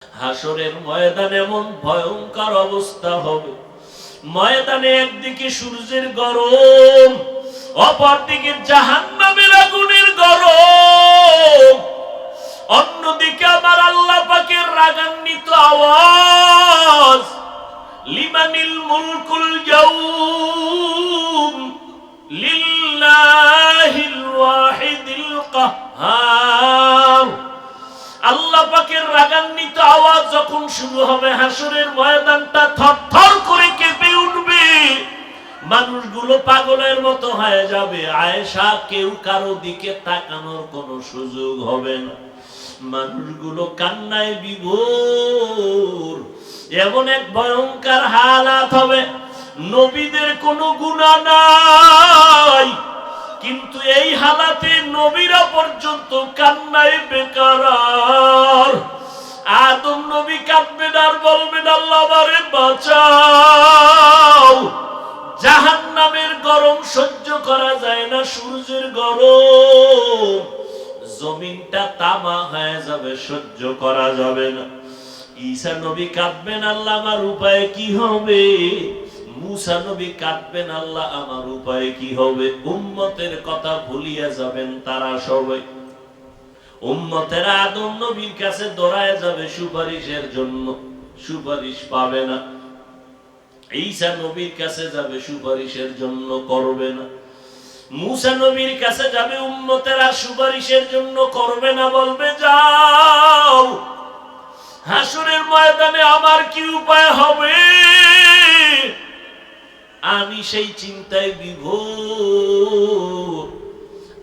হাসরের ময়দানে এমন ভয়ঙ্কর অবস্থা হবে, ময়দানে একদিকে সূর্যের গরম, অপরদিকে জাহান্নামের আগুনের গরম, অন্যদিকে আমার আল্লাহ পাকের রাগান্বিত আওয়াজ, লিমানিল মুলকুল ইয়াউম লিল্লাহিল ওয়াহিদিল কাহ্হার। আল্লাহ পাকের রাগান্বিত আওয়াজ যখন শুরু হবে, হাসরের ময়দানটা থরথর করে কেঁপে উঠবে, মানুষগুলো পাগলের মতো হয়ে যাবে। আয়েশা, কেউ কারো দিকে তাকানোর কোনো সুযোগ হবে না, মানুষগুলো কান্নায় বিভোর। এমন এক ভয়ঙ্কর হালাত হবে, নবীদের কোনো গুনাহ নাই, কিন্তু এই হালাতে নবীরা পর্যন্ত কান্নায় বেকারার। আদম নবী কাঁদবেন আর বলবেন, আল্লাহ আমারে বাঁচাও। জাহান্নামের গরম সহ্য করা যায় না, সূর্যের গরম, জমিনটা তামা হয়ে যাবে, সহ্য করা যাবে না। ঈসা নবী কাঁদবেন, আল্লাহ আমার উপায় কি হবে। মুসা নবী কাঁদবেন, আল্লাহ আমার উপায় কি হবে। উম্মতের কথা ভুলিয়া যাবেন তারা সবাই। উম্মতেরা আদম নবীর কাছে দৌড়ায় যাবে সুপারিশের জন্য, সুপারিশ পাবে না। ঈসা নবীর কাছে যাবে, সুপারিশের জন্য করবে না। মুসা নবীর কাছে যাবে, উম্মতেরা সুপারিশের জন্য করবে না, বলবে যাও, হাসরের ময়দানে আমার কি উপায় হবে। আমি সেই চিন্তায় বিভোর।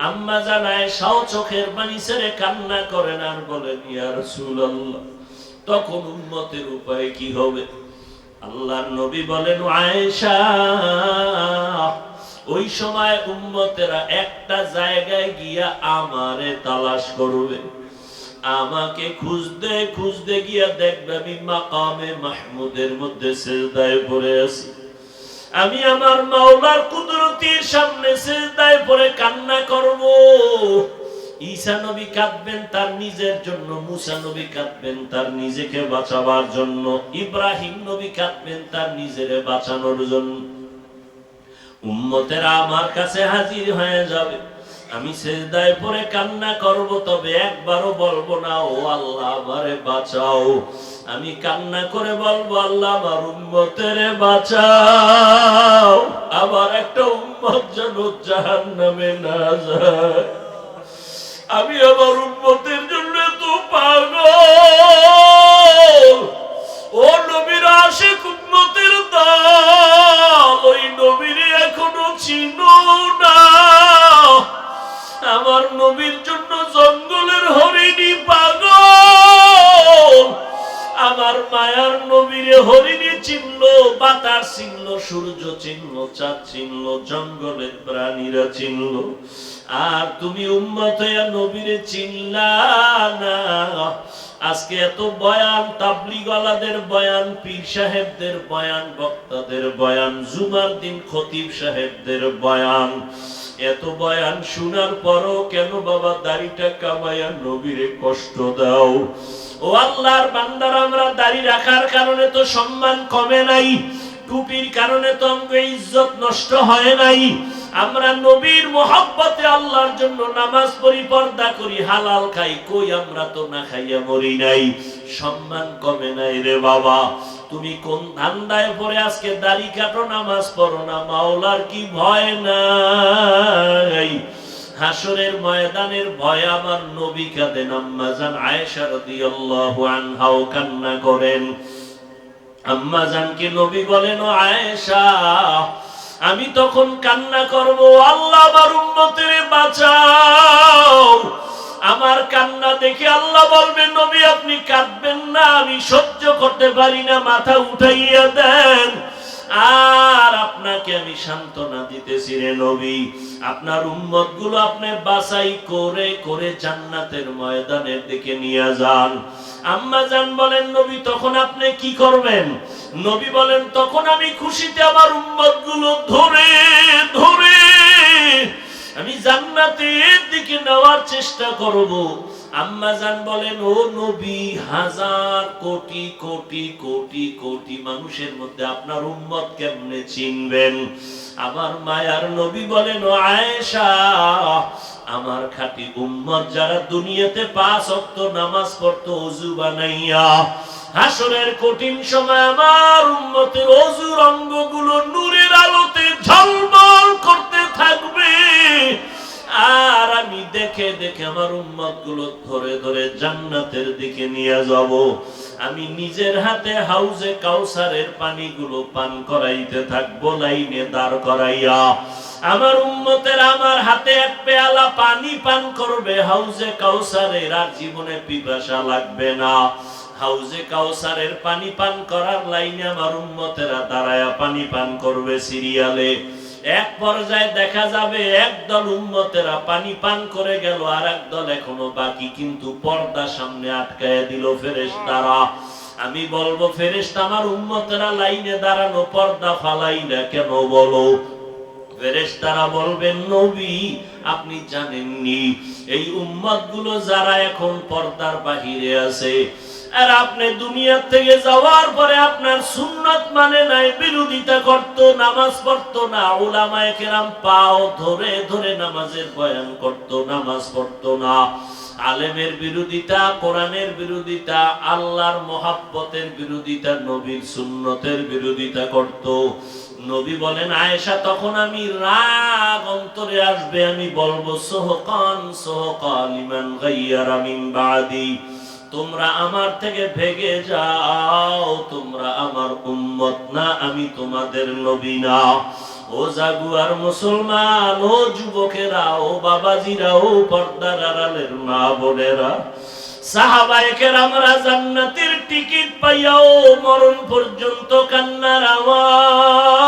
আম্মা জান আয়েশাও চোখের পানি ছেড়ে কান্না করেন আর বলেন, ইয়া রাসূলুল্লাহ, তখন উম্মতের উপায় কি হবে। আল্লাহর নবী বলেন, আয়েশা, ওই সময় উম্মতেরা একটা জায়গায় গিয়া আমারে তালাশ করবে, আমাকে খুঁজতে খুঁজতে গিয়া দেখবে আমি মাকামে মাহমুদের মধ্যে সিজদায় পড়ে আছি। আমি আমার মাওলার কুদরতের সামনে সিজদায় পড়ে কান্না করব। ঈসা নবী কাঁদবেন তার নিজের জন্য, মুসা নবী কাঁদবেন তার নিজেকে বাঁচাবার জন্য, ইব্রাহিম নবী কাঁদবেন তার নিজেরে বাঁচানোর জন্য। উম্মতেরা আমার কাছে হাজির হয়ে যাবে, আমি সিজদায় পড়ে কান্না করব, তবে একবারও বলবো না ও আল্লাহ আমারে বাঁচাও। আমি কান্না করে বলবো, আল্লাহ আমার উম্মতের বাঁচাও, আবার একটা উম্মত যেন জাহান্নামে না যায়। আমি আমার উম্মতের জন্য তো পাগল। ও নবীর আশিক উম্মতের দল, ওই নবীর এখনো চিনো না। আমার নবীর জন্য জঙ্গলের হরিণী পাগল। আমার মায়ার নবীরে হরিণী চিনলো, বাতাস চিনলো, সূর্য চিনলো, চাঁদ চিনলো, জঙ্গলের প্রাণীরা চিনলো, আর তুমি উম্মত হইয়া নবীরে চিনলা না। আজকে এত বয়ান, তাবলীগওয়ালাদের বয়ান, পীর সাহেবদের বয়ান, বক্তাদের বয়ান, জুমার দিন খতিব সাহেবদের বয়ান, এত বয়ান শোনার পরও কেন বাবা দাড়িটা কামাইয়া নবীরে কষ্ট দাও। ও আল্লাহর বান্দারা, আমরা দাড়ি রাখার কারণে তো সম্মান কমে নাই, টুপির কারণে তো আমাদের ইজ্জত নষ্ট হয় নাই। আমরা নবীর মোহাব্বতে আল্লাহর জন্য নামাজ পড়ি, পর্দা করি, হালাল খাই, কই আমরা তো না খাইয়া মরি নাই, সম্মান কমে নাই রে বাবা। তুমি কোন ধান্দায় পড়ে আজকে দাড়ি কাটো, নামাজ পড়ো না, মাওলার কি ভয় নাই। হাসরের ময়দানের ভয় আমার নবী কাঁদেন, আম্মা জান আয়েশা রাদিয়াল্লাহু আনহাও কান্না করেন। আম্মা জানকে নবী বলেন, ও আয়েশা, আমি তখন কান্না করব, আল্লাহ আমার উম্মতের বাঁচাও। আমার কান্না দেখে আল্লাহ বলবেন, নবী আপনি কাঁদবেন না, আমি সহ্য করতে পারি না, মাথা উঠাইয়া দেন। আর আপনাকে আমি সান্ত্বনা দিতেছি রে নবী, আপনার উম্মত গুলো আপনি বাছাই করে করে জান্নাতের ময়দানের দিকে নিয়ে যান। আম্মা জান বলেন, নবী তখন আপনি কি করবেন। নবী বলেন, তখন আমি খুশিতে আমার উম্মত গুলো ধরে ধরে আমি জান্নাতের দিকে নেওয়ার চেষ্টা করব। আম্মাজান বলেন, ও নবী, হাজার কোটি কোটি কোটি কোটি মানুষের মধ্যে আপনার উম্মত কেমনে চিনবেন? আমার মায়ার নবী বলেন, ও আয়েশা, আমার খাঁটি উম্মত যারা দুনিয়াতে 5 ওয়াক্ত নামাজ পড়তো ওযু বানাইয়া, হাসরের কঠিন সময় আমার উম্মতের ওযুর অঙ্গগুলো নূরের আলোতে ঝলমল করতে থাকবে। আর আমি দেখে দেখে আমার উম্মত গুলো ধরে ধরে জান্নাতের দিকে নিয়ে যাব। আমি নিজের হাতে হাউজে কাউসারের পানিগুলো পান করাইতে থাকবো, লাইনে দাঁড় করাইয়া। আমার উম্মতের আমার হাতে এক পেয়ালা পানি পান করবে হাউজে কাউসারের, আর জীবনে পিপাসা লাগবে না। হাউজে কাউসারের পানি পান করার লাইনে আমার উম্মতেরা দাঁড়ায়া পানি পান করবে সিরিয়ালে। এক পর্যায়ে দেখা যাবে একদল উম্মতেরা পানি পান করে গেল, আর একদল এখনো বাকি, কিন্তু পর্দা সামনে আটকায় দিল ফেরেশতারা। আমি বলবো, ফেরেশতা, আমার উম্মতেরা লাইনে দাঁড়ানো, পর্দা ফালাইলা কেন বলো? ফেরেশতারা বলবেন, নবী, আপনি জানেননি এই উম্মতগুলো যারা এখন পর্দার বাহিরে আছে, আর আপনি দুনিয়া থেকে যাওয়ার পরে আপনার সুন্নাত মানে নাই, বিরোধিতা করত, নামাজ পড়তো না, উলামায়ে কেরাম পাও ধরে ধরে নামাজের বয়ান করত, নামাজ পড়তো না, আলেমের বিরোধিতা, কোরআনের বিরোধিতা, আল্লাহর মহাব্বতের বিরোধিতা, নবীর সুন্নতের বিরোধিতা করত। নবী বলেন, আয়েশা, তখন আমি রাগ অন্তরে আসবে, আমি বলবো, সোহকান সোহকান লিমান গায়্যারা মিন বাদি, তোমরা আমার থেকে ভেগে যাও, তোমরা আমার উম্মত না, আমি তোমাদের নবী না। ও জাগুয়ার মুসলমান, ও যুবকেরা, ও বাবাজিরা, ও পর্দার আড়ালের মা বোনেরা, সাহাবায়ে কেরামরা জান্নাতের টিকিট পাইয়াও মরণ পর্যন্ত কান্নার আওয়াজ,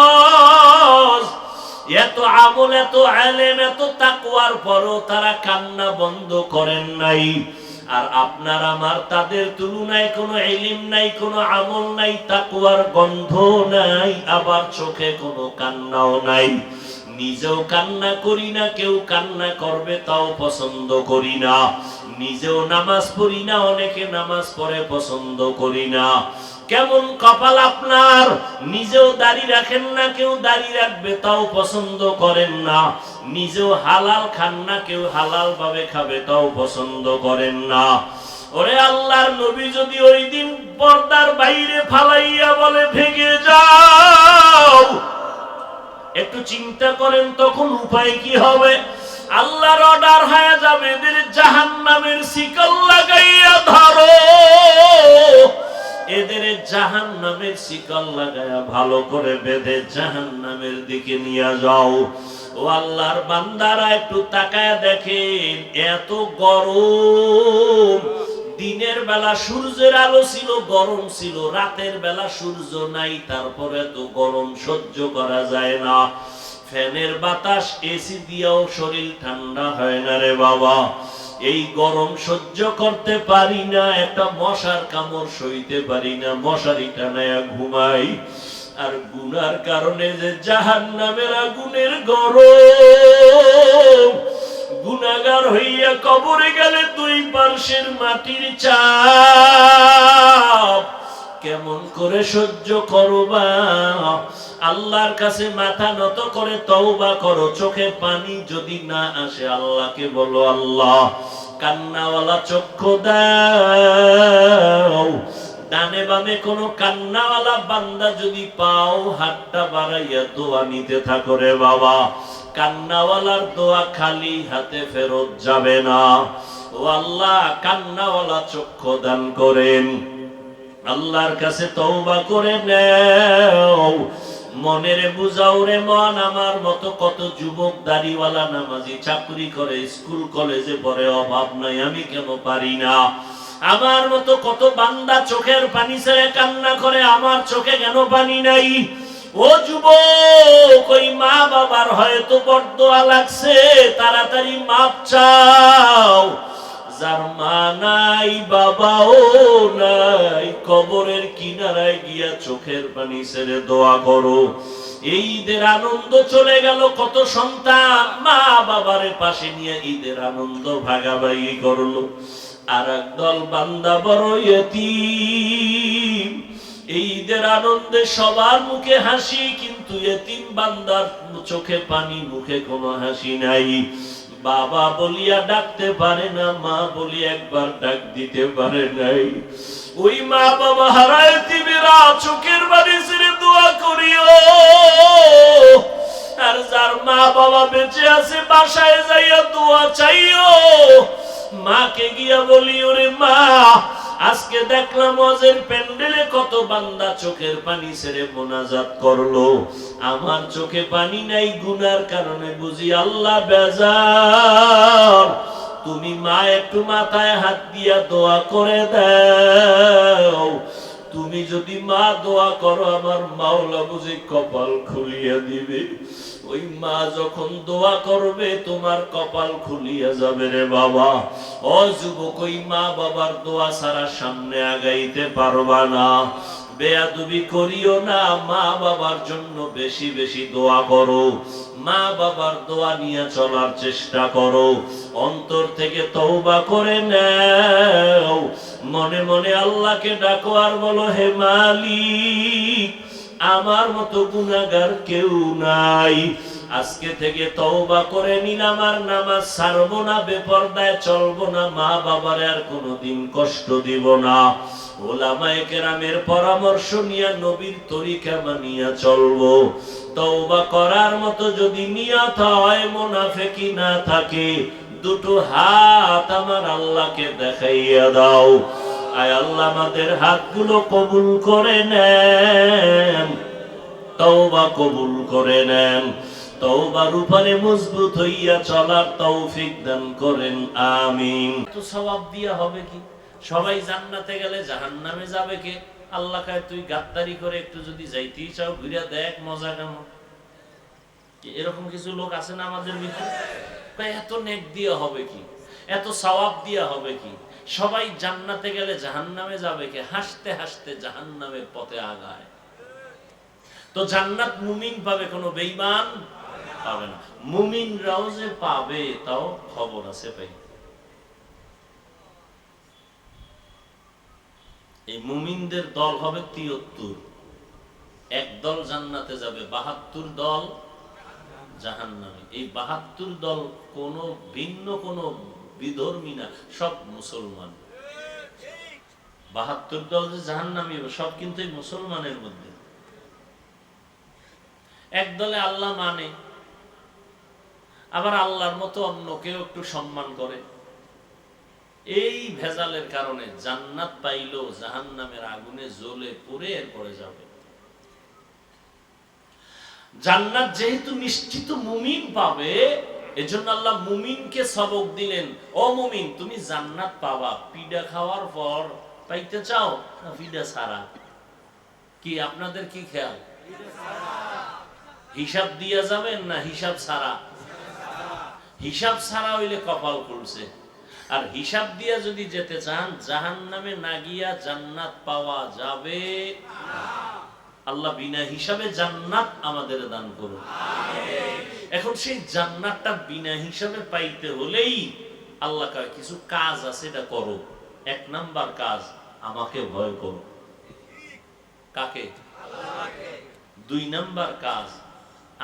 এত আমল, এত আলেম, এত তাকওয়ার পরও তারা কান্না বন্ধ করেন নাই। আর আপনার আমার তাদের তুলনায় কোনো ইলম নাই, কোনো আমল নাই, তাকওয়ার গন্ধ নাই, আবার চোখে কোনো কান্নাও নাই। নিজেও কান্না করি না, কেউ কান্না করবে তাও পছন্দ করি না। নিজেও নামাজ পড়ি না, অনেকে নামাজ পড়ে পছন্দ করি না। কেমন কপাল আপনার, নিজেও দাড়ি রাখেন না, কেউ দাড়ি রাখবে তাও পছন্দ করেন না। নিজেও হালাল খান না, কেউ হালাল ভাবে খাবে তাও পছন্দ করেন না। ওরে আল্লাহর নবী যদি ওই দিন পর্দার বাইরে ফালাইয়া বলে, ভেগে যাও, একটু চিন্তা করেন তখন উপায় কি হবে? আল্লাহর অর্ডার হয়ে যাবে, এদের জাহান্নামের শিকল লাগাইয়া ধরো, এদের জাহান্নামের শিকল লাগাইয়া ভালো করে বেঁধে জাহান্নামের দিকে নিয়ে যাও। ও আল্লাহর বান্দারা, একটু তাকায় দেখেন, এত গরম, দিনের বেলা সূর্যের আলো ছিল, গরম ছিল, রাতের বেলা সূর্য নাই, তারপরে এত গরম সহ্য করা যায় না। ফ্যানের বাতাস, এসি দিয়েও শরীর ঠান্ডা হয় না রে বাবা। এই গরম সহ্য করতে পারি না, একটা মশার কামড় সইতে পারি না, মশারি টানায়া ঘুমাই। আর গুনার কারণে যে জাহান্নামের আগুনের গরম, গুনাহগার হইয়া কবরে গেলে দুই পার্শ্বের মাটির চাপ কেমন করে সহ্য করবা? আল্লাহর কাছে মাথা নত করে তওবা করো। চোখে পানি যদি না আসে আল্লাহকে বলো, আল্লাহ কান্নাওয়ালা চক্ষু দাও। ডানে বামে কোনো কান্নাওয়ালা বান্দা যদি পাও, হাতটা বাড়াইয়া দোয়া নিতে থাকো রে বাবা। কান্নাওয়ালার দোয়া খালি হাতে ফেরত যাবে না। ও আল্লাহ, কান্নাওয়ালা চক্ষু দান করেন। আল্লাহর কাছে তওবা করে নাও। মনের বুঝাও রে মন, আমার মতো কত যুবক দাড়িওয়ালা নামাজি চাকরি করে, স্কুল কলেজে পড়ে, অভাব নাই, আমি কেন পারি না? আমার মতো কত বান্দা চোখের পানি ছেড়ে কান্না করে, আমার চোখে কেন পানি নাই? ও যুবক, ওই মা বাবার হয়তো বরদোয়া লাগছে, তাড়াতাড়ি মাপ চাও। যার মা নাই, বাবাও নাই, কবরের কিনারায় গিয়া চোখের পানি ছেড়ে দোয়া করো। এই ঈদের আনন্দ চলে গেল, কত সন্তান মা বাবার পাশে নিয়ে ঈদের আনন্দ ভাগাভাগি করলো। আর একদল বান্দা বড় ইতিম। এই ঈদের আনন্দে সবার মুখে হাসি, কিন্তু এতিম বান্দার চোখে পানি, মুখে কোনো হাসি নাই। বাবা বলিয়া ডাকতে পারে না, মা বলি একবার ডাক দিতে পারে নাই। ওই মা বাবা হারা এতিমেরা চোখের বাড়ি ছেড়ে দোয়া করিও। আর যার মা বাবা বেঁচে আছে বাসায় যাইয়া দোয়া চাইও। মাকে গিয়া বলি, ওরে মা, আজকে দেখলাম ওয়াজের প্যান্ডেলে কত বান্দা চোখের পানি ছেড়ে মোনাজাত করলো, আমার চোখে পানি নাই, গুনার কারণে বুঝি আল্লাহ বেজার। তুমি মা একটু মাথায় হাত দিয়া দোয়া করে দাও। তুমি যদি মা দোয়া করো, আমার মাওলা বুঝি কপাল খুলিয়া দিবে। ওই মা যখন দোয়া করবে তোমার কপাল খুলিয়া যাবে রে বাবা। ও যুবক, ওই মা বাবার দোয়া ছাড়া সামনে আগাইতে পারবা না। বেয়াদবি করিও না, মা বাবার জন্য বেশি বেশি দোয়া করো, মা বাবার দোয়া নিয়ে চলার চেষ্টা করো। অন্তর থেকে তওবা করে নাও, মনে মনে আল্লাহকে ডাকো আর বলো, হে মালিক, আমার মতো গুনাহগার কেউ নাই। আজকে থেকে তওবা করে নিলাম, আর নামাজ ছাড়বো না, বেপরদায় চলবো না, মা বাবার আর কোনোদিন কষ্ট দিব না। ওলামায়ে কেরামের পরামর্শ নিয়ে নবীর তরিকা মানিয়া চলবো। তওবা করার মতো যদি নিয়ত হয়, মুনাফিকি না থাকে, দুটো হাত আমার আল্লাহকে দেখাইয়া দাও। আয় আল্লাহ, আমাদের হাতগুলো কবুল করে নেন, তওবা কবুল করে নেন, তওবার উপরে মজবুত হইয়া চলার তৌফিক দান করেন, আমিন। তো সওয়াব দিয়া হবে কি? সবাই জান্নাতে গেলে জাহান্নামে যাবে কে? আল্লাহ কয়, তুই গাদ্দারি করে একটু যদি যাইতেই চাও, ঘুরে দেখ মজা কেমন। এরকম কিছু লোক আছে না আমাদের ভিতরে? এত নেক দিয়া হবে কি, এত সওয়াব দিয়া হবে কি? সবাই জান্নাতে গেলে জাহান্নামে যাবে কে? হাসতে হাসতে জাহান্নামের পথে আগায়। তো জান্নাত মুমিন পাবে, কোনো বেঈমান পাবে না। মুমিনরাও যে পাবে তাও খবর আছে ভাই। এই মুমিনদের দল হবে ৭৩, এক দল জান্নাতে যাবে, ৭২ দল জাহান্নামে। এই ৭২ দল কোনো ভিন্ন কোনো বিধর্মী না, সব মুসলমান। ৭২ দল যে জাহান্নামী হবে, সব কিন্তু এই মুসলমানের মধ্যে। এক দলে আল্লাহ মানে, আবার আল্লাহর মতো অন্যকেও একটু সম্মান করে। এই ভেজালের কারণে জান্নাত পাইলেও জাহান্নামের আগুনে জ্বলে পুড়ে এরপরে যাবে। জান্নাত যেহেতু নিশ্চিত মুমিন পাবে, এজন্য আল্লাহ মুমিনকে সবক দিলেন, ও মুমিন, তুমি জান্নাত পাবা, পিডা খাওয়ার পর পাইতে চাও না পিডা ছাড়া? কি আপনাদের কি খেয়াল? হিসাব দিয়া যাবেন না হিসাব ছাড়া? হিসাব ছাড়া হইলে কপাল খুলছে। আর হিসাব দিয়া যদি যেতে চান, জাহান্নামে না গিয়া জান্নাত পাওয়া যাবে না। আল্লাহ বিনা হিসাবে জান্নাত আমাদের দান করুন। এখন সেই জান্নাতটা বিনা হিসাবে পাইতে হলেই আল্লাহ কয়, কিছু কাজ আছে, এটা করো। ১ নাম্বার কাজ, আমাকে ভয় করো। কাকে? আল্লাহকে। ২ নাম্বার কাজ,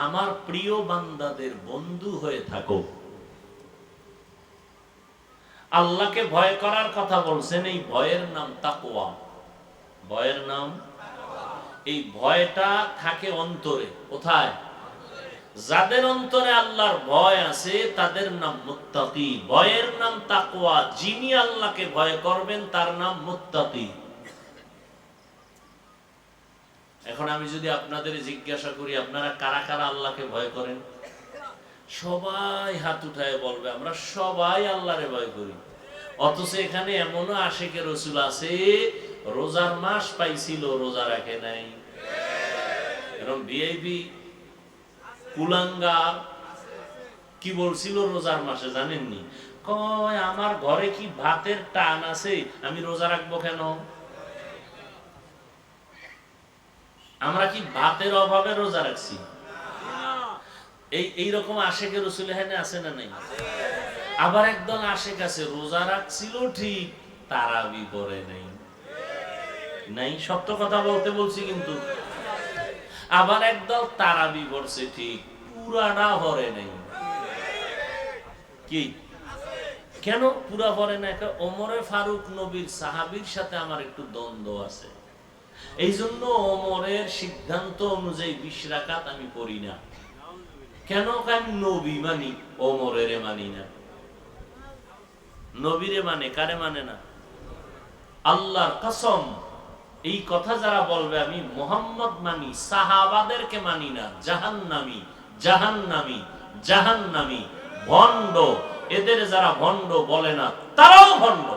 আমার প্রিয় বান্দাদের বন্ধু হয়ে থাকো। আল্লাহকে ভয় করার কথা বলছেন, এই ভয়ের নাম তাকওয়া। ভয়ের নাম, এই ভয়টা থাকে অন্তরে। কোথায়? যাদের অন্তরে আল্লাহর ভয় আছে তাদের নাম মুত্তাকি। ভয়ের নাম তাকওয়া। যিনি আল্লাহকে ভয় করবেন তার নাম মুত্তাকি। এখন আমি যদি আপনাদের জিজ্ঞাসা করি, আপনারা কারা কারা আল্লাহকে ভয় করেন? সবাই হাত উঠায় বলবে, আমরা সবাই আল্লাহরে ভয় করি। অথচ এখানে এমনও আশিকে রাসূল আছে, রোজার মাস পাইছিল, রোজা রাখে নাই। এরকম ভিআইপি কুলাঙ্গার কি বলছিল রোজার মাসে জানেননি? কয়, আমার ঘরে কি ভাতের টান আছে, আমি রোজা রাখবো কেন? আমরা কি ভাতের অভাবে রোজা রাখছি? এইরকম আশিকে রাসূল এখানে আছে না নাই? আবার একদল আশেক আছে রোজা রাখছিল ঠিক, তারাবি পড়ে নাই। নাই, সত্য কথা বলতে বলছি কিন্তু। আবার একদল তারাবি পড়ছে ঠিক, পুরাটা পড়ে নাই। কি কেন পুরা পড়ে না? ওমরে ফারুক নবীর সাহাবীর সাথে আমার একটু দ্বন্দ্ব আছে, এই জন্য ওমরের সিদ্ধান্ত অনুযায়ী 20 রাকাত আমি পড়ি না। কেন? আমি নবী মানি, ওমরের মানি না। নবীরে মানে, কারে মানে না? আল্লাহর কসম, এই কথা যারা বলবে আমি মুহাম্মদ মানি, সাহাবাদেরকে মানি না, জাহান্নামী জাহান্নামী জাহান্নামী ভণ্ড। এদের যারা ভণ্ড বলে না, তারাও ভণ্ড।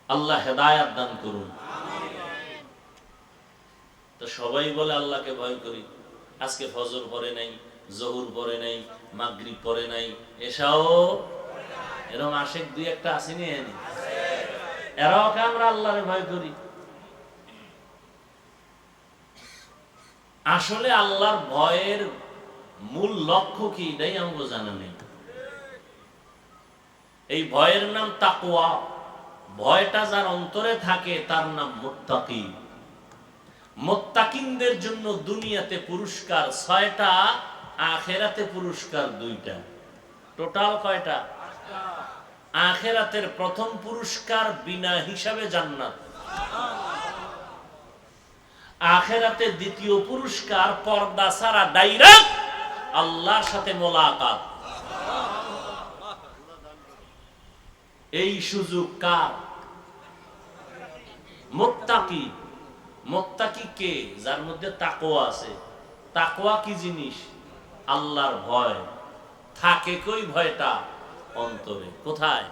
আল্লাহ হেদায়াত দান করুন। তো সবাই বলে আল্লাহকে ভয় করি, আজকে ফজর পড়ে নাই, জোহর পড়ে নাই, মাগরিব পড়ে নাই, এশাও। এরকম আশেক দুই একটা আসেনি? এরাও কে আমরা আল্লাহরে ভয় করি। আসলে আল্লাহর ভয়ের মূল লক্ষ্য কি, এটাই আমাকে জানা নেই। এই ভয়ের নাম তাকওয়া। ভয়টা যার অন্তরে থাকে তার নাম মুত্তাকি। মুত্তাকিনদের জন্য দুনিয়াতে পুরস্কার 6টা, আখিরাতে পুরস্কার 2টা। টোটাল কয়টা? আখিরাতের প্রথম পুরস্কার বিনা হিসাবে জান্নাত। আখিরাতে দ্বিতীয় পুরস্কার পর্দা ছাড়া ডাইরেক্ট আল্লাহর সাথে মোলাকাত। এই সুযোগ কার? মুত্তাকি। মুত্তাকি কে? যার মধ্যে তাকওয়া আছে। তাকওয়া কি জিনিস? আল্লাহর ভয়। থাকে কই ভয়টা? অন্তরে। কোথায়?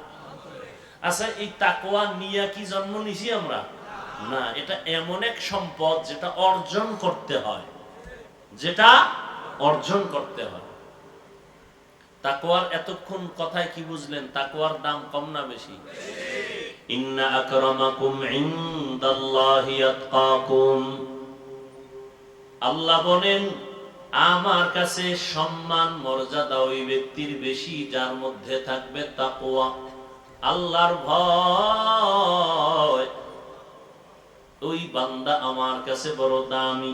আচ্ছা, এই তাকওয়া নিয়ে কি জন্ম নিছি আমরা? না, এটা এমন এক সম্পদ যেটা অর্জন করতে হয়, যেটা অর্জন করতে হয়। তাকওয়ার এতক্ষণ কথায় কি বুঝলেন? তাকওয়ার দাম কম না বেশি? ইন্না আকরামাকুম ইনদাল্লাহি আতকাকুম। আল্লাহ বলেন আমার কাছে সম্মান মর্যাদা ওই ব্যক্তির বেশি যার মধ্যে থাকবে তাকওয়া, আল্লাহর ভয়। ওই বান্দা আমার কাছে বড় দামি।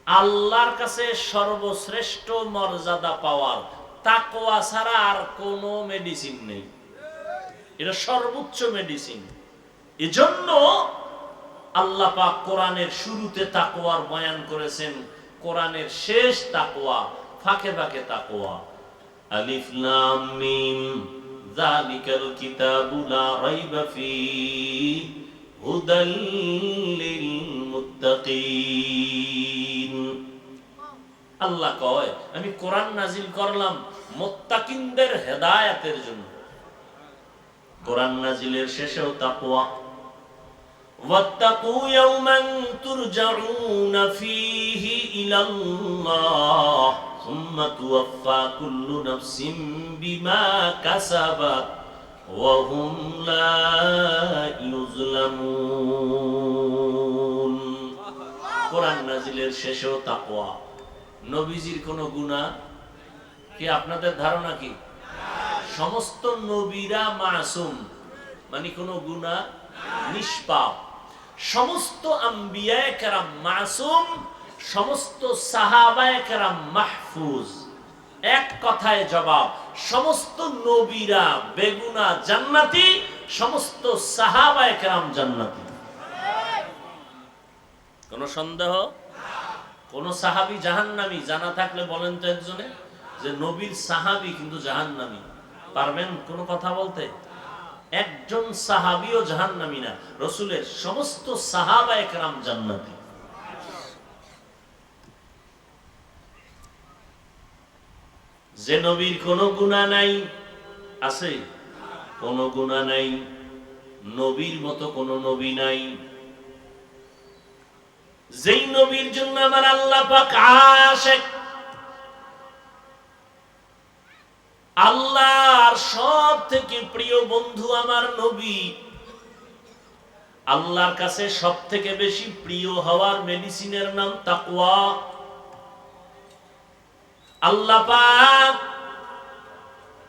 আল্লাহর কাছে সর্বশ্রেষ্ঠ মর্যাদা পাওয়ার তাকওয়া ছাড়া আর কোনো মেডিসিন নেই। এটা সর্বোচ্চ মেডিসিন। এজন্য আল্লাহ পাক কোরআনের শুরুতে তাকওয়ার বয়ান করেছেন, কোরআনের শেষ তাকওয়া, ফাঁকে ফাঁকে তাকওয়া। আলিফ লাম মিম যালিকাল কিতাবু লা রাইবা ফীহি হুদাল লিল মুত্তাকিন। আল্লাহ কয় আমি কোরআন নাজিল করলাম মুত্তাকিনদের হেদায়েতের জন্য। কোরআন নাজিলের শেষেও তাকওয়া। ওয়াত্তাকু ইয়াওমান তুরজাউনা ফীহি ইলাল্লাহ সুম্মা তুওয়াফফা কুল্লু নাফসিন বিমা কাসাবাত ওয়া হুম লা ইউজলামুন। কোরআন নাজিলের শেষেও তাকওয়া। নবীজির কোনো গুনাহ কি আপনাদের ধারণা কি? সমস্ত নবীরা মাসুম, মানে কোনো গুনাহ নিষ্পাপ। সমস্ত আম্বিয়ায়ে কেরাম মাসুম, সমস্ত সাহাবায়ে কেরাম মাহফুজ। এক কথায় জবাব, সমস্ত নবীরা বেগুনাহ জান্নাতি, সমস্ত সাহাবায়ে কেরাম জান্নাতি। কোনো সন্দেহ? কোন সাহাবী জাহান্নামী জানা থাকলে বলেন তো একজনে, যে নবীর সাহাবী কিন্তু জাহান্নামী। পারবেন কোনো কথা বলতে? একজন সাহাবীও জাহান্নামী না, রাসূলের সমস্ত সাহাবায়ে কেরাম জান্নাতি। যে নবীর কোনো গুনাহ নাই, আছে? কোনো গুনাহ নাই। নবীর মতো কোনো নবী নাই। যেই নবীর জন্য আমার আল্লাহ পাক আশিক, আল্লাহর সব থেকে প্রিয় বন্ধু আমার নবী, আল্লাহর কাছে সবথেকে বেশি প্রিয় হওয়ার মেডিসিনের নাম তাকওয়া। আল্লাহ পাক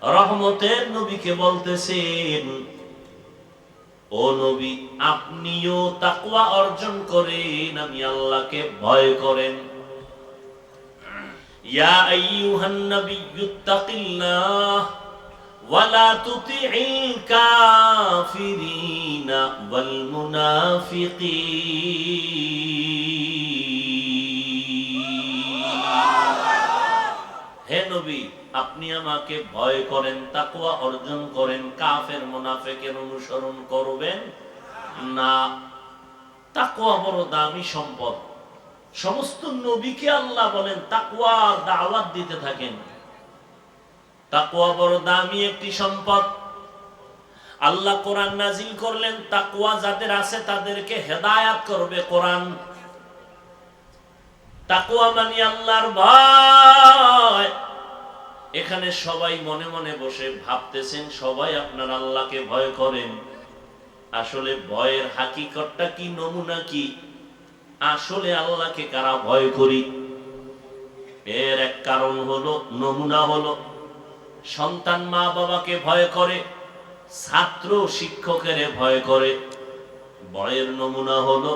রহমতের নবীকে বলতেছেন, ও নবী, আপনিও তাকওয়া অর্জন করেন, আমি আল্লাহকে ভয় করেন। ইয়া আইয়ুহান নাবিয়্যুত্তাকিল্লাহ ওয়া লা তুতি'ল কাফিরিনা ওয়াল মুনাফিকিন। হে নবী, আপনি আমাকে ভয় করেন, তাকওয়া অর্জন করেন, কাফের মুনাফিকের অনুসরণ করবেন না। তাকওয়া বড় দামি সম্পদ। সমস্ত নবীকে আল্লাহ বলেন তাকওয়ার দাওয়াত দিতে থাকেন। তাকওয়া বড় দামি একটি সম্পদ। আল্লাহ কোরআন নাজিল করলেন, তাকওয়া যাদের আছে তাদেরকে হেদায়েত করবে কোরআন। তাকওয়া মানে আল্লাহর ভয়। এখানে সবাই মনে মনে বসে ভাবতেছেন সবাই আপনার আল্লাহকে ভয় করেন। আসলে ভয়ের হাকিকতটা কি, নমুনা কি? আসলে আল্লাহকে কারা ভয় করি? এর এক কারণ হলো, নমুনা হলো, সন্তান মা বাবাকে ভয় করে, ছাত্র শিক্ষকের ভয় করে। ভয়ের নমুনা হলো,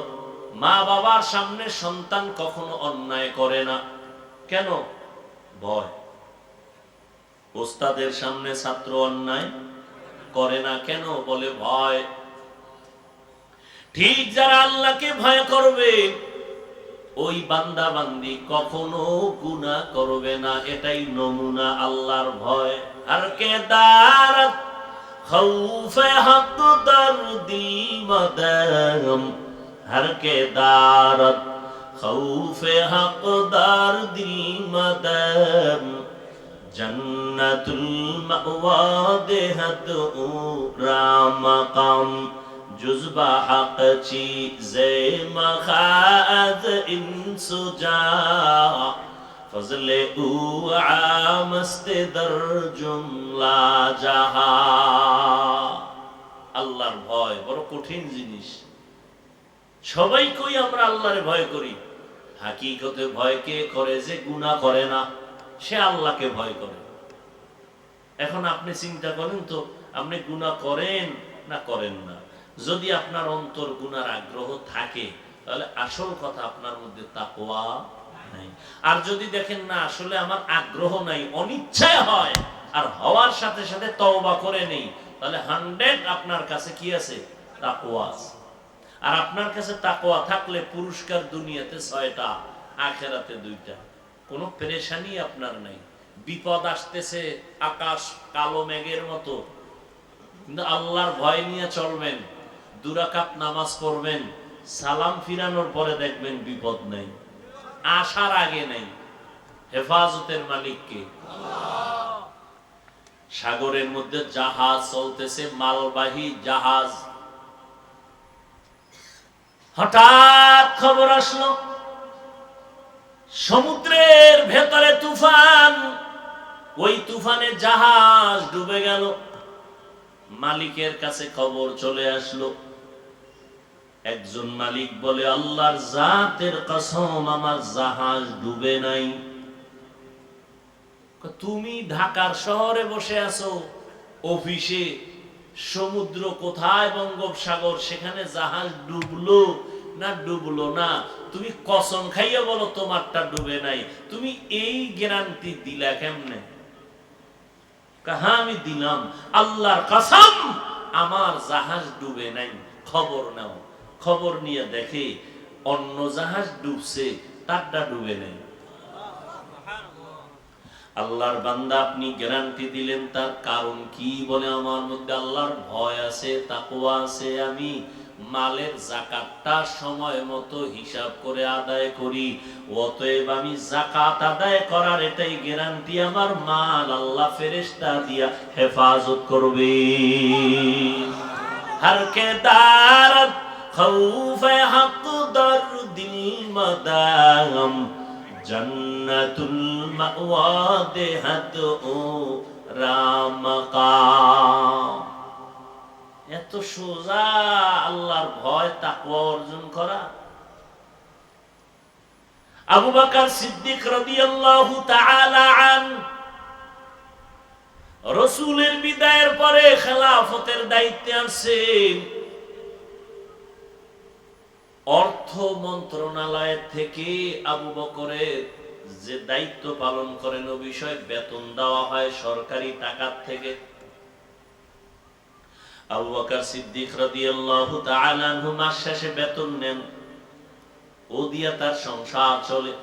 মা বাবার সামনে সন্তান কখনো অন্যায় করে না। কেন? ভয়। ওস্তাদের সামনে ছাত্র অন্যায় করে না, কেন? বলে ভয়। ঠিক যারা আল্লাহকে ভয় করবে ওই বান্দা বান্দি কখনো গুনাহ করবে না। এটাই নমুনা আল্লাহর ভয়। আর কে দারাত খাউফে হক দরদি মদম, হর কে দারাত খাউফে হক দরদি মদম, জন্নতুল মাওয়া দেহত রামকাম, जुज़्बा हक़ चीज़े मखाज़ इंसुजा, फज़ले उ आमस्ते दर जुमला जहा। আল্লাহর ভয় বড় কঠিন জিনিস। সবাই কই আমরা আল্লাহরে ভয় করি, হাকিকতে ভয় কে করে? যে গুনাহ করে না, সে আল্লাহকে ভয় করে। এখন আপনি চিন্তা করেন তো, আপনি গুনাহ করেন না করেন না? যদি আপনার অন্তর গুনার আগ্রহ থাকে তাহলে আসল কথা আপনার মধ্যে তাকওয়া নাই। আর যদি দেখেন না আসলে আমার আগ্রহ নাই, অনিচ্ছায় হয়, আর হওয়ার সাথে সাথে তওবা করে নেই, তাহলে 100 আপনার কাছে কি আছে? তাকওয়া আছে। আর আপনার কাছে তাকওয়া থাকলে পুরস্কার দুনিয়াতে 6টা, আখিরাতে 2টা। কোনো পেরেশানি আপনার নাই। বিপদ আসতেছে আকাশ কালো মেঘের মতো, কিন্তু আল্লাহর ভয় নিয়ে চলবেন, 2 রাকাত নামাজ পড়বেন, সালাম ফিরানোর পরে দেখবেন বিপদ নাই, আসার আগে নাই। হেফাজতের মালিক কে? আল্লাহ। সাগরের মধ্যে জাহাজ চলতেছে, মালবাহী জাহাজ। হঠাৎ খবর আসলো সমুদ্রের ভেতরে তুফান, ওই তুফানে জাহাজ ডুবে গেল। মালিকের কাছে খবর চলে আসলো। একজন মালিক বলে, আল্লাহর জাতের কসম, আমার জাহাজ ডুবে নাই। তুমি ঢাকার শহরে বসে আছো অফিসে, সমুদ্র কোথায়? বঙ্গোপসাগর, সেখানে জাহাজ ডুবলো না ডুবলো না? তুমি কসম খাইয়া বলো তোমারটা ডুবে নাই। তুমি এই গ্যারান্টি দিলা কেমনে? আমি দিলাম আল্লাহর কসম, আমার জাহাজ ডুবে নাই। খবর নাও। খবর নিয়ে দেখে অন্য জাহাজ ডুবছে, তারটা ডুবে নাই। আল্লাহর বান্দা, আপনি গ্যারান্টি দিলেন, তার কারণ কি? বলে, আমার মধ্যে আল্লাহর ভয় আছে, তাকওয়া আছে, আমি মালের যাকাতটা সময় মতো হিসাব করে আদায় করি, অতএব আমি যাকাত আদায় করার এটাই গ্যারান্টি, আমার মাল আল্লাহ ফেরেশতা দিয়া হেফাজত করবে। হর কে দারত খাউফে হক দরদিল মাদাম, জন্নতুল মাওয়া দেহত রামকাম। এত সোজা আল্লাহর ভয় তাকওয়া অর্জন করা। আবু বকর সিদ্দিক রাদিয়াল্লাহু তাআলা আনহু রাসূলের বিদায়ের পরে খেলাফতের দায়িত্বে আছেন। অর্থ মন্ত্রণালয় থেকে আবু বকরের যে দায়িত্ব পালন করেন ও বিষয়ে বেতন দেওয়া হয় সরকারি টাকা থেকে। আবু বকর সিদ্দিক রাদিয়াল্লাহু তাআলা আনহু মাস শেষে বেতন নেন, ও দিয়া তার সংসার চলে।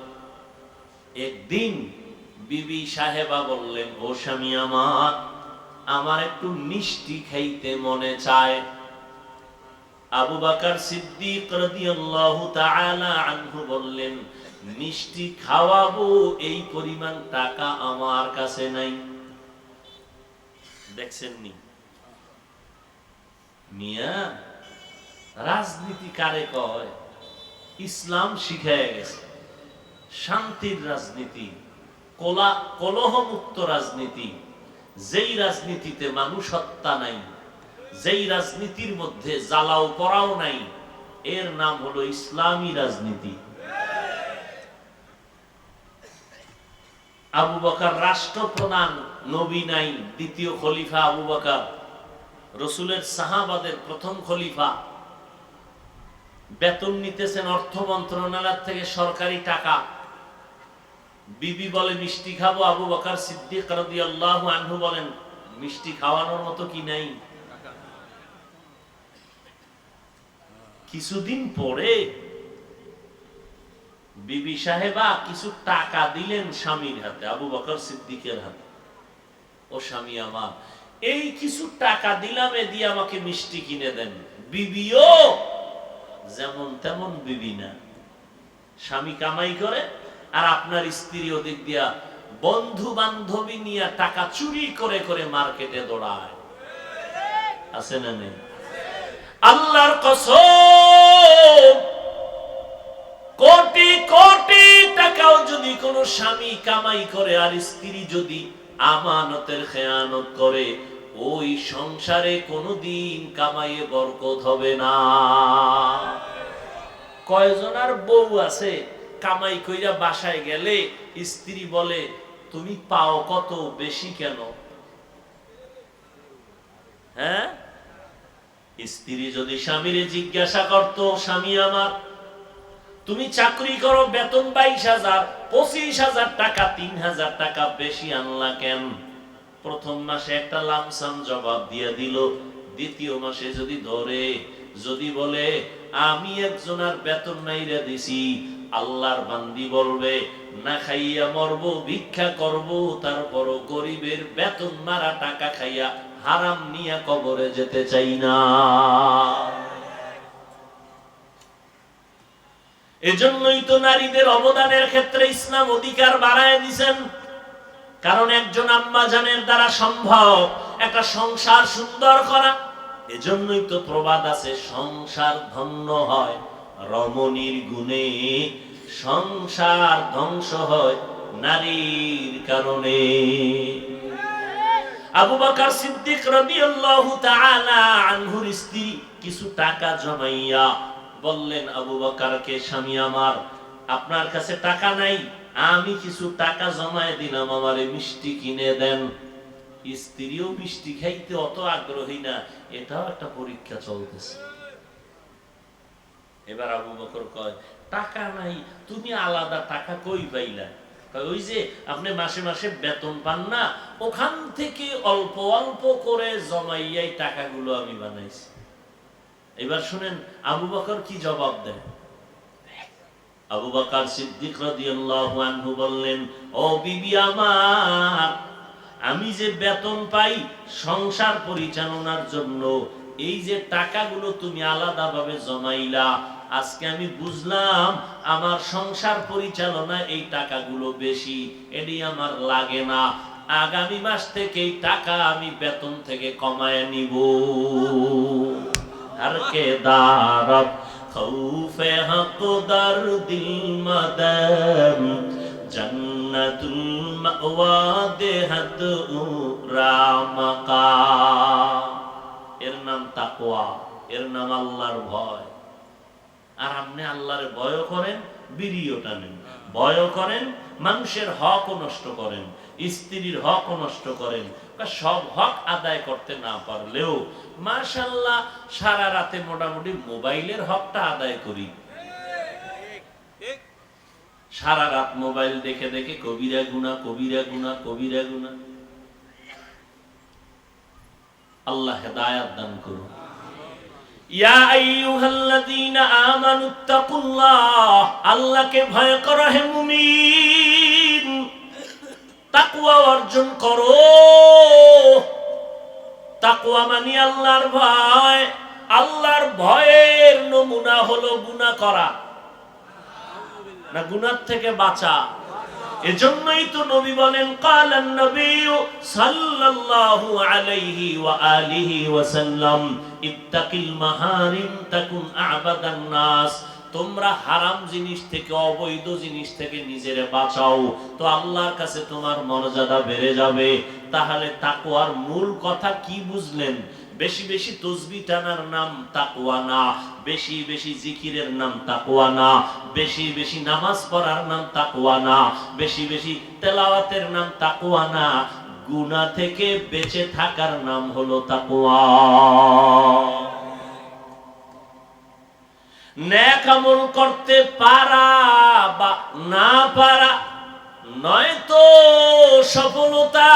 একদিন বিবি সাহেবা বললেন, ও স্বামী আমার একটু মিষ্টি খাইতে মনে চায়। আবু বকর সিদ্দিক রাদিয়াল্লাহু তাআলা আনহু বললেন, মিষ্টি খাওয়াবো এই পরিমাণ টাকা আমার কাছে নাই। দেখছেন নি মিয়া, রাজনীতি কারে কয়? ইসলাম শিখায় গেছে শান্তির রাজনীতি, কলহ মুক্ত রাজনীতি, যেই রাজনীতিতে মানুষ হত্যা নাই, যেই রাজনীতির মধ্যে জ্বালাও পড়াও নাই, এর নাম হলো ইসলামী রাজনীতি। আবু বকর রাষ্ট্রপ্রধান, নবী নাই, দ্বিতীয় খলিফা আবু বকর, রাসূলের সাহাবাদের প্রথম খলিফা। বেতন নিতেছেন অর্থ মন্ত্রণালয় থেকে সরকারি টাকা। বিবি বলে মিষ্টি খাবো, আবু বকর সিদ্দিক রাদিয়াল্লাহু আনহু বলেন মিষ্টি খাওয়ানোর মতো কি নাই। কিছুদিন পরে বিবি সাহেবা কিছু টাকা দিলেন স্বামীর হাতে, আবু বকর সিদ্দিকের হাতে। ও স্বামী আমার, এই কিছু টাকা দিলাম, এ দিয়ে আমাকে মিষ্টি কিনে দেন। বিবিও যেমন তেমন বিবি না, স্বামী কামাই করে আর আপনার স্ত্রী ওদিক দিয়া বন্ধু বান্ধবী নিয়ে টাকা চুরি করে করে মার্কেটে দৌড়ায়। আছে না নেই? আল্লাহর কসম, কোটি কোটি টাকাও যদি কোন স্বামী কামাই করে আর স্ত্রী যদি আমানতের খেয়ানত করে, ওই সংসারে কোনদিন কামাইয়ে বরকত হবে না। কয়জনার বউ আছে কামাই কইরা বাসায় গেলে স্ত্রী বলে, তুমি পাও কত, বেশি কেন? হ্যাঁ, স্ত্রী যদি স্বামীরে জিজ্ঞাসা করত, স্বামী আমার তুমি চাকরি করো, বেতন 22,000, 25,000 টাকা, 3,000 টাকা বেশি আনলা কেন? প্রথম মাসে একটা লামসাম জবাব দিয়ে দিল। দ্বিতীয় মাসে যদি ধরে, যদি বলে আমি একজনের বেতন মাইরা দিছি, আল্লাহর বান্দি বলবে না খাইয়া মরবো, ভিক্ষা করব, তারপরও গরিবের বেতন মারা টাকা খাইয়া হারাম নিয়ে কবরে যেতে চাই না। এজন্যই তো নারীদের অবদানের ক্ষেত্রে ইসলাম অধিকার বাড়ায় দিয়েছেন। কারণ একজন আম্মা জানের দ্বারা সম্ভব একটা সংসার সুন্দর করা। এজন্যই তো প্রবাদ আছে, সংসার ধন্য হয় রমণীর গুণে, সংসার ধ্বংস হয় নারীর কারণে। আবু বকর সিদ্দিক রাদিয়াল্লাহু তাআলা আনহুর স্ত্রী কিছু টাকা জমাইয়া বললেন আবু বকরকে, স্বামী আমার আপনার কাছে টাকা নাই, আমি কিছু টাকা জমায় দিলাম, আমারে মিষ্টি কিনে দেন। স্ত্রীও মিষ্টি খাইতে অত আগ্রহী না, এটাও একটা পরীক্ষা চলতেছে। এবার আবু বকর কয়, টাকা নাই, তুমি আলাদা টাকা কই পাইলা? ওই যে আপনি মাসে মাসে বেতন পান না, ওখান থেকে অল্প অল্প করে জমাইয়াই টাকাগুলো আমি বানাইছি। এবার শুনেন আবু বকর কি জবাব দেন। আবু বকর সিদ্দিক রাদিয়াল্লাহু আনহু বললেন, ও বিবি আমার, আমি যে বেতন পাই সংসার পরিচালনার জন্য, এই যে টাকাগুলো তুমি আলাদাভাবে জমাইলা, আজকে আমি বুঝলাম আমার সংসার পরিচালনায় এই টাকাগুলো বেশি, এটি আমার লাগে না। আগামী মাস থেকে এই টাকা আমি বেতন থেকে কমায় নিব। আর কে দারব খৌফে হক দার দিল মদম জান্নাতুল মাওয়া দেহাত রামাকা। এর নাম তাকওয়া, এর নাম আল্লাহর ভয়। আর আপনি আল্লাহরে ভয় করেন, বিড়িও টানেন, ভয় করেন, মানুষের হকও নষ্ট করেন, স্ত্রীর হকও নষ্ট করেন। সব হক আদায় করতে না পারলেও মাশাআল্লাহ সারা রাতে মোটামুটি মোবাইলের হকটা আদায় করি। সারা রাত মোবাইল দেখে দেখে কবিরা গুনাহ, কবিরা গুনাহ, কবিরা গুনাহ। আল্লাহ হেদায়েত দান করুন। ইয়া আইয়ুহাল্লাযীনা আমানুত্তাকুল্লাহ, আল্লাহকে ভয় করো হে মুমিন, তাকওয়া অর্জন করো। তাকওয়া মানে আল্লাহর ভয়। আল্লাহর ভয়ের নমুনা হলো গুনাহ করা, না গুনাহ থেকে বাঁচা। এজন্যই তো নবী বলেন, কালান নবিয়্যু সাল্লাল্লাহু আলাইহি ওয়া আলিহি ওয়াসাল্লাম, ইত্তাকিল মাহারিম তাকুন আ'বাদান নাস। তোমরা হারাম জিনিস থেকে, অবৈধ জিনিস থেকে নিজেরে বাঁচাও, তো আল্লাহর কাছে তোমার মর্যাদা বেড়ে যাবে। তাহলে তাকওয়ার মূল কথা কি বুঝলেন? বেশি বেশি তাসবিহ টানার নাম তাকওয়া না, বেশি বেশি জিকিরের নাম তাকওয়া না, বেশি বেশি নামাজ পড়ার নাম তাকওয়া না, বেশি বেশি তেলাওয়াতের নাম তাকওয়া না। গুনাহ থেকে বেঁচে থাকার নাম হলো তাকওয়া। নেক আমল করতে পারা বা না পারা নয় তো সফলতা,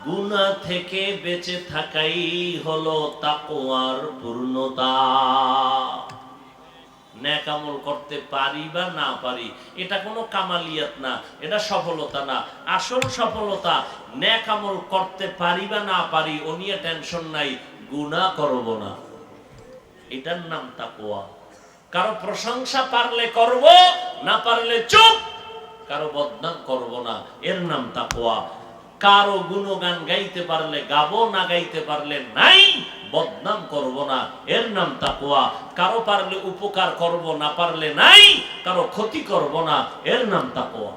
গুনাহ থেকে বেঁচে থাকাই হলো তাকওয়ার পূর্ণতা। নেক আমল করতে পারি বা না পারি এটা কোনো কামালিয়াত না, এটা সফলতা না। আসল সফলতা নেক আমল করতে পারি বা না পারি ও নিয়ে টেনশন নাই, গুনাহ করব না, এটার নাম তাকওয়া। কারো প্রশংসা পারলে করব, না পারলে চুপ, কারো বদনাম করব না, এর নাম তাকওয়া। কারো গুণগান গাইতে পারলে গাবো, না গাইতে পারলে নাই, বদনাম করব না, এর নাম তাকওয়া। কারো পারলে উপকার করব, না পারলে নাই, কারো ক্ষতি করব না, এর নাম তাকওয়া।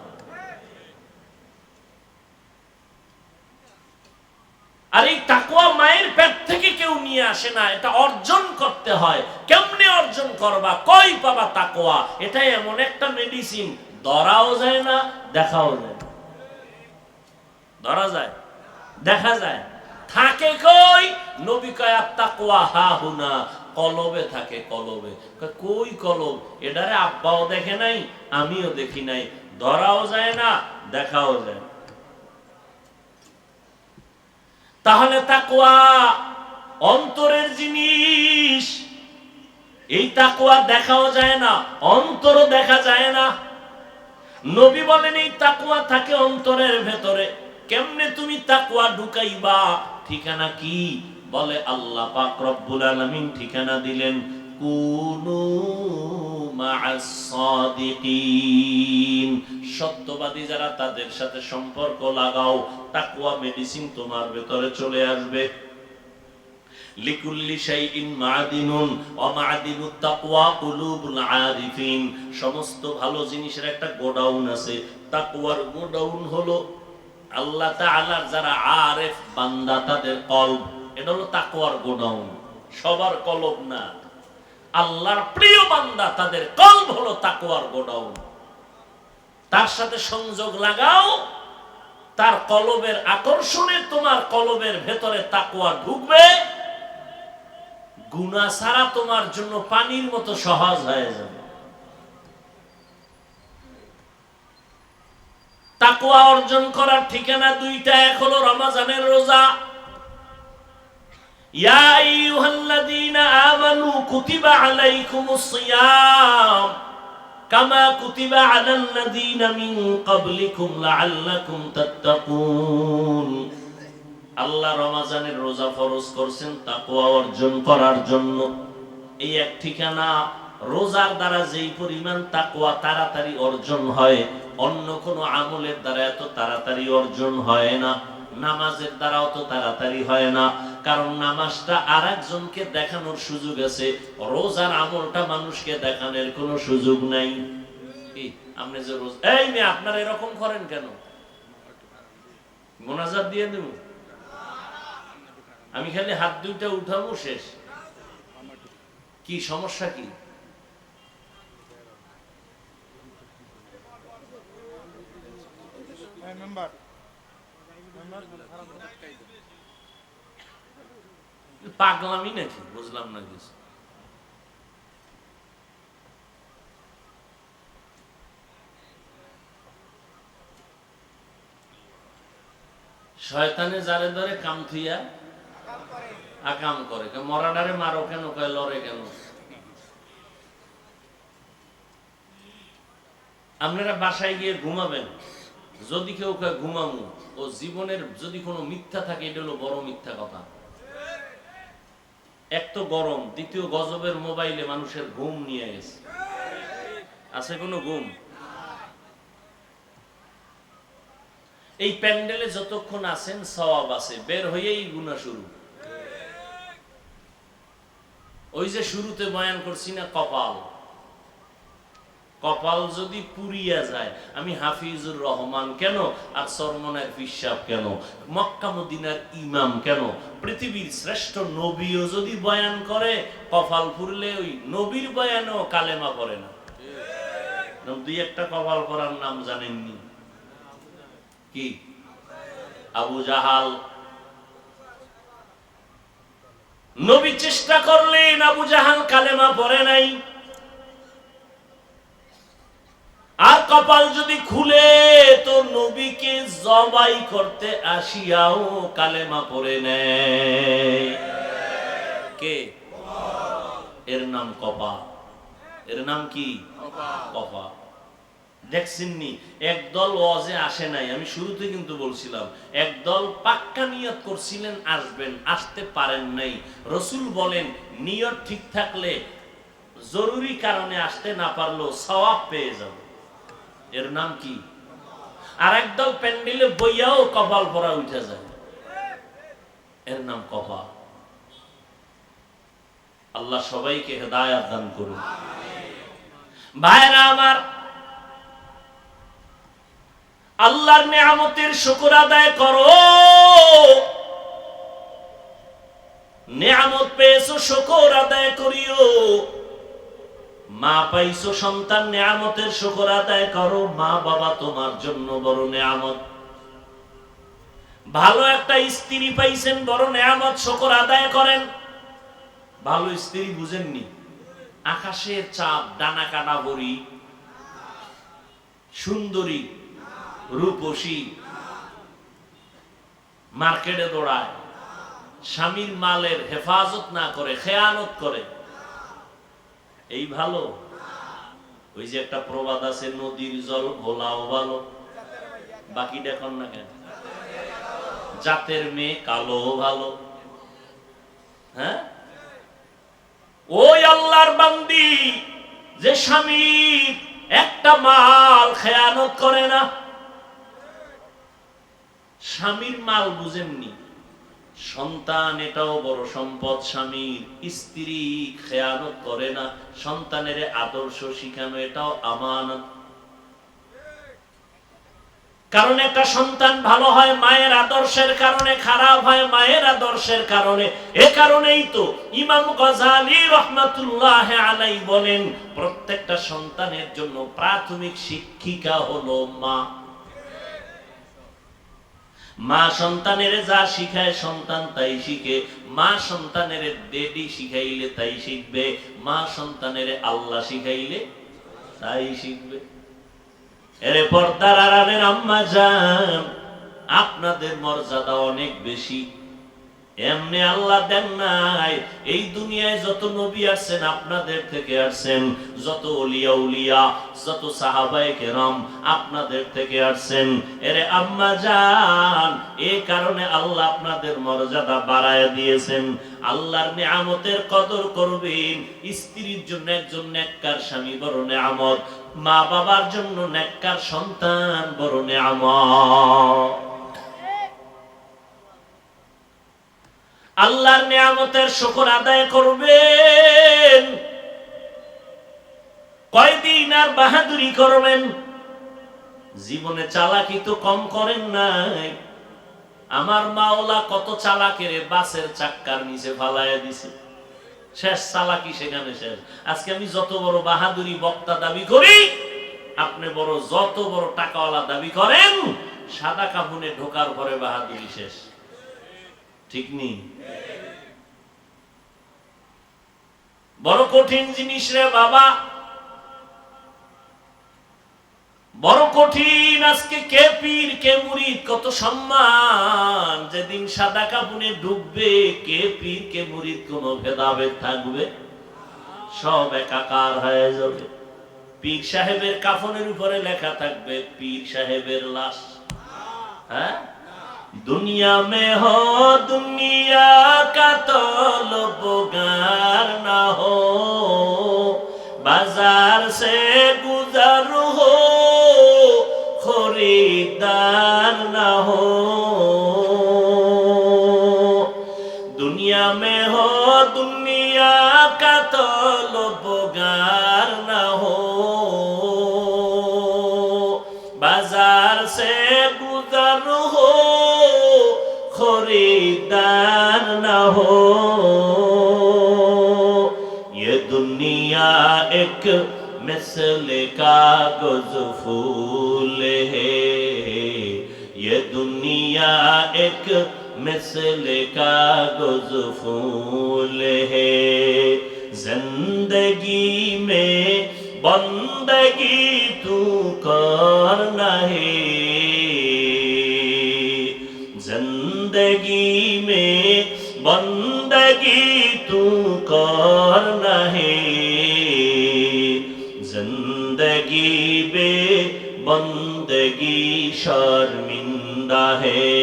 আর এই তাকওয়া মায়ের পেট থেকে কেউ নিয়ে আসে না, এটা অর্জন করতে হয়। কেমনে অর্জন করবা, কই পাবা তাকওয়া? এটা এমন একটা মেডিসিন, ধরাও যায় না, দেখাও যায়। ধরা যায়, দেখা যায়, থাকে কই? নবী কয় আত-তাকওয়া হাহুনা, কলবে থাকে, কলবে। কই কলব? এটারে আব্বাও দেখে নাই, আমিও দেখি নাই, ধরাও যায় না, দেখাও যায়। তাহলে তাকওয়া অন্তরের জিনিস। এই তাকওয়া দেখাও যায় না, অন্তরও দেখা যায় না। নবী বলেন এই তাকওয়া থাকে অন্তরের ভেতরে। কেমনে তুমি তাকওয়া ঢুকাইবা? ঠিকানা কি? বলে আল্লাহ পাক রব্বুল আলামিন ঠিকানা দিলেন, কুনু মা'আস সাদিকিন। সত্যবাদী যারা, তাদের সাথে সম্পর্ক লাগাও, তাকওয়া মেডিসিন তোমার ভেতরে চলে আসবে। লিকুল্লি শাইইন মা'দিনুন ওয়া মা'দিনুত তাকওয়া কুলুবুল আরিফিন। সমস্ত ভালো জিনিসের একটা গোডাউন আছে, তাকওয়ার গোডাউন হলো আল্লাহ তাআলার যারা আরেফ বান্দা, তাদের কলব। এটা হলো তাকওয়ার গোডাউন। সবার কলব না, আল্লাহর প্রিয় বান্দা তাদের কলব হলো তাকওয়ার গোডাউন। তার সাথে সংযোগ লাগাও, তার কলবের আকর্ষণে তোমার কলবের ভেতরে তাকওয়া ঢুকবে। গুনাহ ছাড়া তোমার জন্য পানির মতো সহজ হয়ে যাবে। তাকওয়া অর্জন করার ঠিকানা দুইটা। এক হলো রমজানের রোজা। ইয়া আইয়ুহাল্লাযীনা আমানু কুতিবা আলাইকুমুস সিয়াম কামা কুতিবা আলাল্লাযীনা মিন ক্বাবলিকুম লাআল্লাকুম তাত্তাকুন। আল্লাহ রমজানের রোজা ফরজ করেছেন তাকওয়া অর্জন করার জন্য। এই এক ঠিকানা। রোজার দ্বারা যেই পরিমাণ তাকওয়া তাড়াতাড়ি অর্জন হয়, অন্য কোনো আমলের দ্বারা এত তাড়াতাড়ি অর্জন হয় না। নামাজের দ্বারাও তো তাড়াতাড়ি হয় না, কারণ নামাজটা আরেকজনকে দেখানোর সুযোগ আছে, রোজার আমলটা মানুষকে দেখানোর কোনো সুযোগ নাই। আপনি যে রোজা, এই মেয়ে আপনারা এরকম করেন কেন? মোনাজাত দিয়ে দেব, আমি খালি হাত দুইটা উঠাবো, শেষ। কি সমস্যা? কি পাগলামি নাকি বুঝলাম না কিছু। শয়তানে যারে ধরে কাম থুইয়া আকাম করে, মরাডারে মারো কেন, কয় লড়ে কেন। আপনারা বাসায় গিয়ে ঘুমাবেন, যদি কেউ কয় ঘুমামু, ও জীবনের যদি কোনো মিথ্যা থাকে এটা হলো বড় মিথ্যা কথা। এক তো গরম, দ্বিতীয় গজবের মোবাইলে মানুষের ঘুম নিয়ে গেছে। আছে কোনো ঘুম? এই প্যান্ডেলে যতক্ষণ আছেন সওয়াব আছে, বের হইয়েই গুনাহ শুরু। ওই যে শুরুতে বয়ান করছি না, কপাল, কপাল যদি পুরিয়া যায়, আমি হাফিজুর রহমান কেন আর সরমনের পিসাব কেন, মক্কা মদিনার ইমাম কেন, পৃথিবীর শ্রেষ্ঠ নবীও যদি বয়ান করে, কপাল পুরলে ওই নবীর বয়ানও কালেমা পড়ে না। দুই একটা কপাল পড়ার নাম জানেননি? কি? আবু জাহাল। নবী চেষ্টা করলেন, আবু জাহাল কালেমা পড়ে নাই। আর কপাল যদি খুলে তো নবীকে জবাই করতে আসিয়াও কালেমা পড়ে নেয়। কে? এর নাম কপাল। এর নাম কি? কপাল। দেখছেননি, একদল ওয়াজে আসে নাই, আমি শুরুতে কিন্তু বলছিলাম, একদল পাক্কা নিয়ত করছিলেন আসবেন, আসতে পারেন নাই। রাসূল বলেন নিয়ত ঠিক থাকলে জরুরি কারণে আসতে না পারলেও সওয়াব পেয়ে যাবে। এর নাম কি? আর একদল প্যান্ডেলে বইয়াও কপাল পরা উঠে যায়, এর নাম কপাল। আল্লাহ সবাইকে হেদায়েত দান করুন। ভাইরা আমার, আল্লাহর নিয়ামতের শুকর আদায় করো। নিয়ামত পেয়েছো, শুকর আদায় করিও। মা পাইছো সন্তান, নিয়ামতের শুকর আদায় করো। মা বাবা তোমার জন্য বড় নিয়ামত। ভালো একটা স্ত্রী পাইছেন, বড় নিয়ামত, শুকর আদায় করেন। ভালো স্ত্রী বুঝেননি? আকাশের চাঁদ, ডানা কাটা বড়ি, সুন্দরী, রূপসী, মার্কেটে দৌড়ায়, স্বামীর মালের হেফাজত না করে, খেয়ানত করে, এই ভালো? ওই যে একটা প্রবাদ আছে, নদীর জল ঘোলাও ভালো, বাকি দেখুন না কেন? জাতের মেয়ে কালো ভালো। হ্যাঁ, ওই আল্লাহর বান্দি যে স্বামী একটা মাল খেয়ানত করে না। স্বামীর মাল বুঝেননি? সন্তান এটাও বড় সম্পদ স্বামীর। স্ত্রী খেয়ানত করে না, সন্তানের আদর্শ শিখানো এটাও আমানত। কারণ একটা সন্তান ভালো হয় মায়ের আদর্শের কারণে, খারাপ হয় মায়ের আদর্শের কারণে। এ কারণেই তো ইমাম গজালি রাহমাতুল্লাহ আলাইহি বলেন, প্রত্যেকটা সন্তানের জন্য প্রাথমিক শিক্ষিকা হলো মা। মা সন্তানের যা শিখায় সন্তান তাই শিখে। মা সন্তানের ডেডি শিখাইলে তাই শিখবে। মা সন্তানের আল্লাহ শিখাইলে তাই শিখবে। এরে পর্দার আড়ালের আম্মা জান, আপনাদের মর্যাদা অনেক বেশি। এমনি আল্লাহ দেন নাই। এই দুনিয়ায় যত নবী আসছেন আপনাদের থেকে আসছেন, যত ওলিয়া উলিয়া, যত সাহাবায়ে কেরাম আপনাদের থেকে আসছেন। এরে আম্মা জান, এই কারণে আল্লাহ আপনাদের মর্যাদা বাড়ায় দিয়েছেন। আল্লাহর নিয়ামতের কদর করবেন। স্ত্রীর জন্য একজন নেককার স্বামী বড় নিয়ামত, মা বাবার জন্য নেককার সন্তান বড় নিয়ামত। আল্লাহর নিয়ামতের শুকর আদায় করবেন। কয়দিন আর বাহাদুরি করবেন? জীবনে চালাকি তো কম করেন নাই। আমার মাওলা কত চালাকের বাসের চাক্কার নিচে ফালাইয়া দিছে, শেষ চালাকি সেখানে শেষ। আজকে আমি যত বড় বাহাদুরি বক্তা দাবি করি, আপনি বড় যত বড় টাকাওয়ালা দাবি করেন, সাদা কাফনে ঢোকার পরে বাহাদুরি শেষ, ঠিক নেই? বড় কঠিন জিনিস রে বাবা, বড় কঠিন। আজকে কে পীর কে মুরিদ কত সম্মান, যেদিন সাদা কাফনে ঢুকবে কে পীর কে মুরিদ কোনো ভেদাভেদ থাকবে, সব একাকার হয়ে যাবে। পীর সাহেবের কাফনের উপরে লেখা থাকবে পীর সাহেবের লাশ। হ্যাঁ, दुनिया में हो दुनिया का तलब गार ना हो, बाजार से गुजर हो खरीदार ना हो। दुनिया में हो दुनिया का तलब गार ना हो, बाजार से गुजर हो खरीदार न हो। ये दुनिया एक मिसल कागज फूल है, ये दुनिया एक मिसल कागज फूल है। जिंदगी में बंदगी तू करना है, जिंदगी में बंदगी तू करना है। जिंदगी बे बंदगी शर्मिंदा है,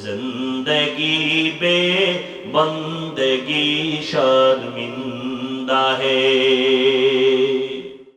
जिंदगी बे बंदगी शर्मिंदा है।